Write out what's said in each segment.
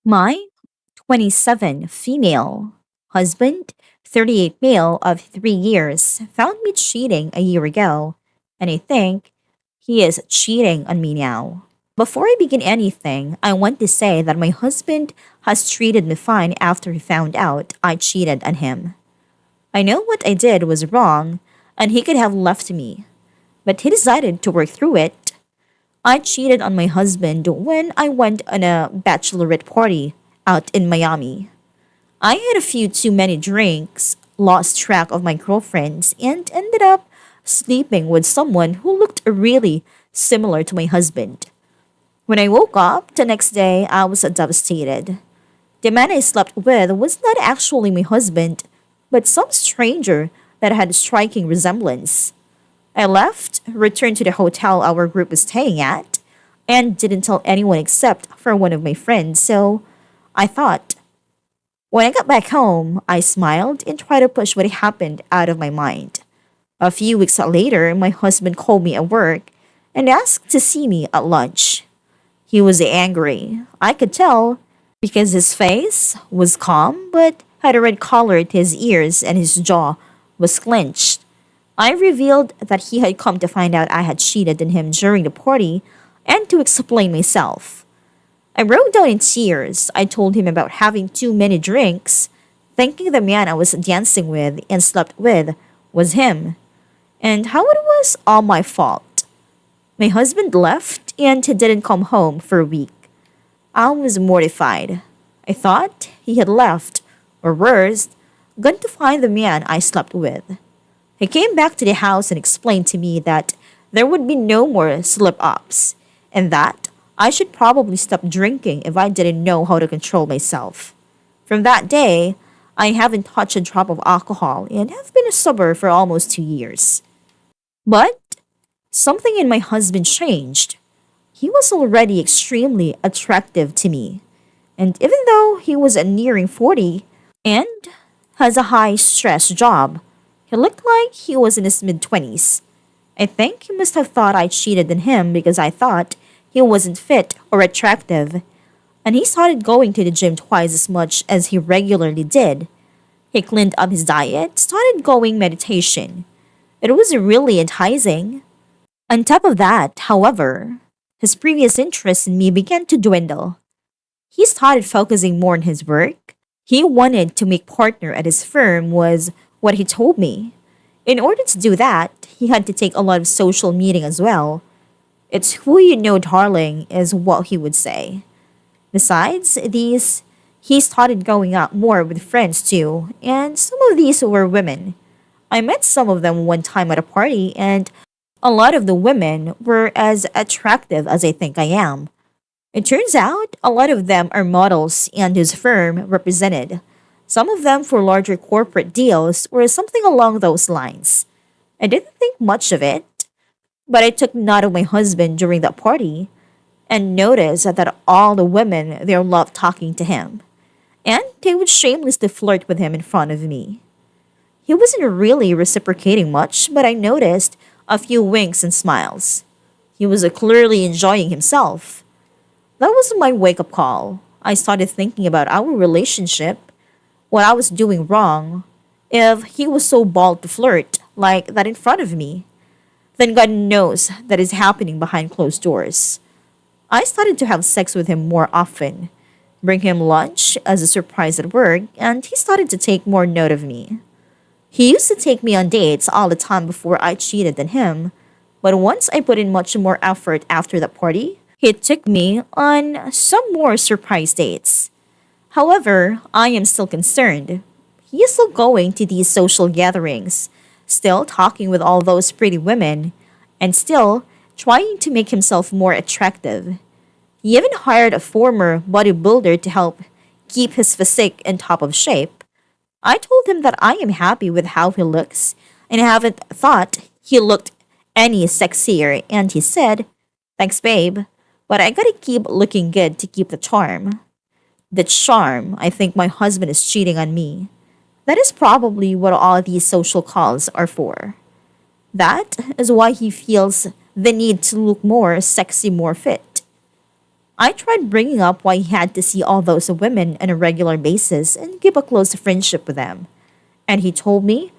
My 27 female husband, 38 male of 3 years, found me cheating a year ago, and I think he is cheating on me now. Before I begin anything, I want to say that my husband has treated me fine after he found out I cheated on him. I know what I did was wrong, and he could have left me, but he decided to work through it. I cheated on my husband when I went on a bachelorette party out in Miami. I had a few too many drinks, lost track of my girlfriends, and ended up sleeping with someone who looked really similar to my husband. When I woke up the next day, I was devastated. The man I slept with was not actually my husband, but some stranger that had a striking resemblance. I left, returned to the hotel our group was staying at, and didn't tell anyone except for one of my friends, so I thought. When I got back home, I smiled and tried to push what happened out of my mind. A few weeks later, my husband called me at work and asked to see me at lunch. He was angry. I could tell because his face was calm but had a red color to his ears and his jaw was clenched. I revealed that he had come to find out I had cheated on him during the party and to explain myself. I broke down in tears. I told him about having too many drinks, thinking the man I was dancing with and slept with was him, and how it was all my fault. My husband left and didn't come home for a week. I was mortified. I thought he had left, or worse, gone to find the man I slept with. He came back to the house and explained to me that there would be no more slip ups, and that I should probably stop drinking if I didn't know how to control myself. From that day, I haven't touched a drop of alcohol and have been sober for almost 2 years. But something in my husband changed. He was already extremely attractive to me, and even though he was nearing 40 and has a high stress job, he looked like he was in his mid 20s. I think he must have thought I cheated on him because I thought he wasn't fit or attractive, and he started going to the gym twice as much as he regularly did. He cleaned up his diet, started going meditation. It was really enticing. On top of that, however, his previous interest in me began to dwindle. He started focusing more on his work. He wanted to make partner at his firm was what he told me. In order to do that, he had to take a lot of social meeting as well. It's who you know, darling, is what he would say. Besides these, he started going out more with friends too, and some of these were women. I met some of them one time at a party, and a lot of the women were as attractive as I think I am. It turns out a lot of them are models and his firm represented. Some of them for larger corporate deals or something along those lines. I didn't think much of it, but I took note of my husband during that party and noticed that all the women there loved talking to him, and they would shamelessly flirt with him in front of me. He wasn't really reciprocating much, but I noticed a few winks and smiles. He was clearly enjoying himself. That was my wake up call. I started thinking about our relationship, what I was doing wrong, if he was so bold to flirt like that in front of me. Then God knows that is happening behind closed doors. I started to have sex with him more often, bring him lunch as a surprise at work, and he started to take more note of me. He used to take me on dates all the time before I cheated on him, but once I put in much more effort after that party, he took me on some more surprise dates. However, I am still concerned. He is still going to these social gatherings, still talking with all those pretty women, and still trying to make himself more attractive. He even hired a former bodybuilder to help keep his physique in top of shape. I told him that I am happy with how he looks and I haven't thought he looked any sexier, and he said, "Thanks, babe, but I gotta keep looking good to keep the charm." The charm, I think my husband is cheating on me. That is probably what all these social calls are for. That is why he feels the need to look more sexy, more fit. I tried bringing up why he had to see all those women on a regular basis and keep a close friendship with them. And he told me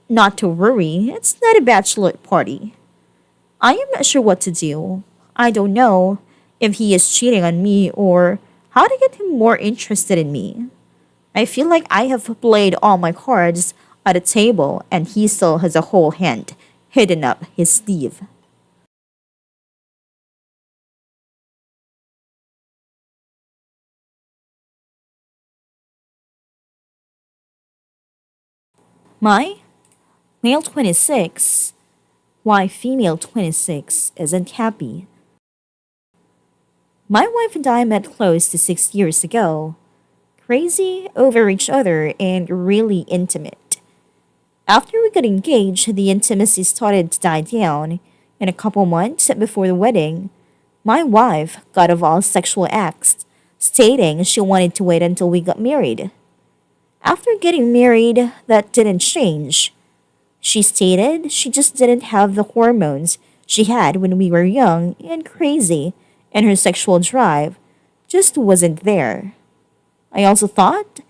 not to worry, it's not a bachelor party. I am not sure what to do. I don't know if he is cheating on me or how to get him more interested in me. I feel like I have played all my cards at a table and he still has a whole hand hidden up his sleeve. My male 26, why female 26 isn't happy. My wife and I met close to 6 years ago. Crazy over each other and really intimate. After we got engaged, the intimacy started to die down. In a couple months before the wedding, my wife got off all sexual acts, stating she wanted to wait until we got married. After getting married, that didn't change. She stated she just didn't have the hormones she had when we were young and crazy, and her sexual drive just wasn't there. I also thought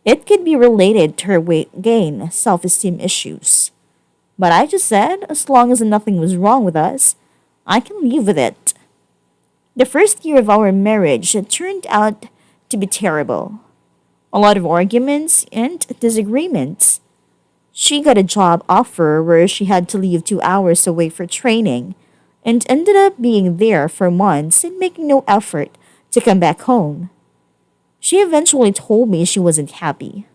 it could be related to her weight gain, self esteem issues. But I just said, as long as nothing was wrong with us, I can live with it. The first year of our marriage turned out to be terrible. A lot of arguments and disagreements. She got a job offer where she had to leave 2 hours away for training and ended up being there for months and making no effort to come back home. She eventually told me she wasn't happy.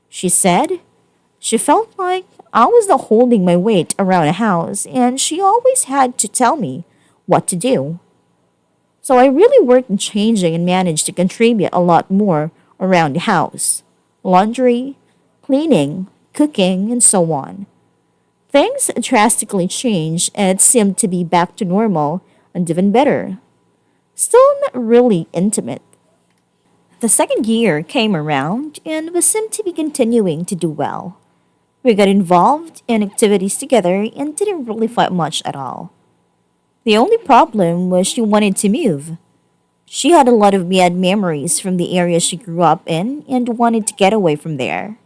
She said she felt like I was not holding my weight around a house and she always had to tell me what to do. So I really worked in changing and managed to contribute a lot more around the house. Laundry, cleaning, cooking, and so on. Things drastically changed and it seemed to be back to normal and even better. Still not really intimate. The second year came around and we seemed to be continuing to do well. We got involved in activities together and didn't really fight much at all. The only problem was she wanted to move. She had a lot of bad memories from the area she grew up in and wanted to get away from there.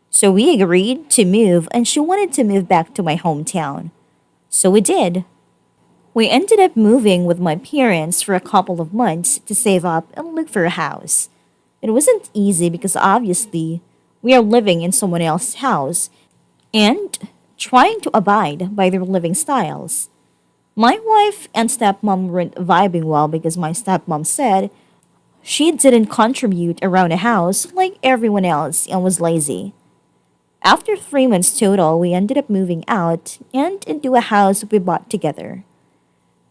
So we agreed to move and she wanted to move back to my hometown. So we did. We ended up moving with my parents for a couple of months to save up and look for a house. It wasn't easy because obviously we are living in someone else's house and trying to abide by their living styles. My wife and stepmom weren't vibing well because my stepmom said she didn't contribute around the house like everyone else and was lazy. After 3 months total, we ended up moving out and into a house we bought together.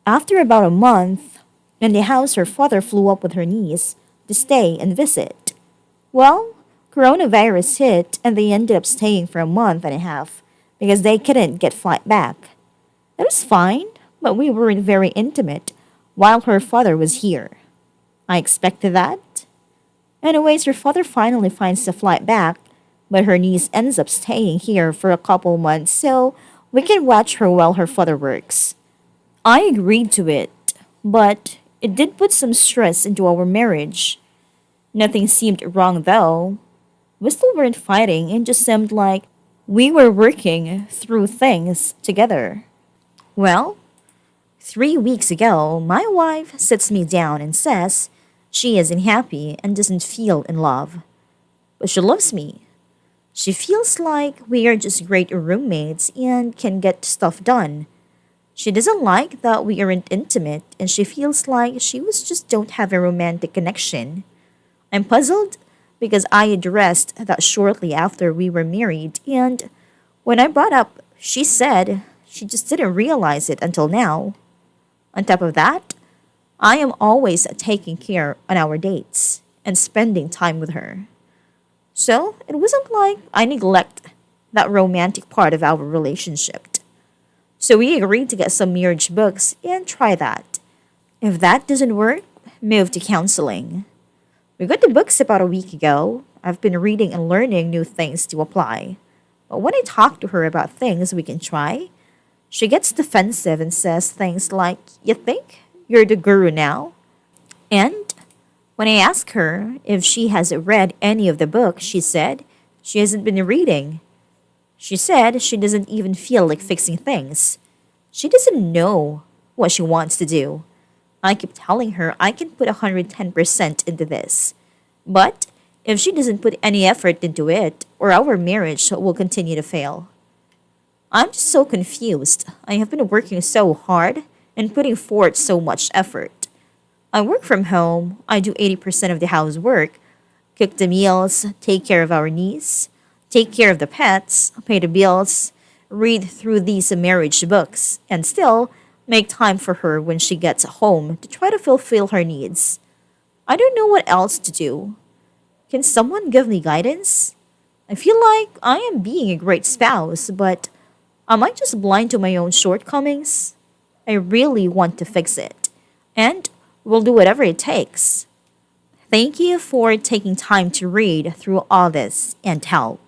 After about a month, in the house her father flew up with her niece to stay and visit. Well, coronavirus hit and they ended up staying for a month and a half because they couldn't get flight back. It was fine, but we weren't very intimate while her father was here. I expected that. Anyways, her father finally finds the flight back, but her niece ends up staying here for a couple months so we can watch her while her father works. I agreed to it, but it did put some stress into our marriage. Nothing seemed wrong though. We still weren't fighting and just seemed like we were working through things together. Well, 3 weeks ago, my wife sits me down and says she isn't happy and doesn't feel in love. But she loves me. She feels like we are just great roommates and can get stuff done. She doesn't like that we aren't intimate and she feels like she was just don't have a romantic connection. I'm puzzled because I addressed that shortly after we were married and when I brought up, she said she just didn't realize it until now. On top of that, I am always taking care on our dates and spending time with her. So it wasn't like I neglect that romantic part of our relationship. So we agreed to get some marriage books and try that. If that doesn't work, move to counseling. We got the books about a week ago. I've been reading and learning new things to apply. But when I talk to her about things we can try, she gets defensive and says things like, "You think you're the guru now?" And when I asked her if she has read any of the book, she said she hasn't been reading. She said she doesn't even feel like fixing things. She doesn't know what she wants to do. I keep telling her I can put 110% into this. But if she doesn't put any effort into it, or our marriage will continue to fail. I'm just so confused. I have been working so hard and putting forth so much effort. I work from home, I do 80% of the housework, cook the meals, take care of our niece, take care of the pets, pay the bills, read through these marriage books, and still make time for her when she gets home to try to fulfill her needs. I don't know what else to do. Can someone give me guidance? I feel like I am being a great spouse, but am I just blind to my own shortcomings? I really want to fix it, and will do whatever it takes. Thank you for taking time to read through all this and help.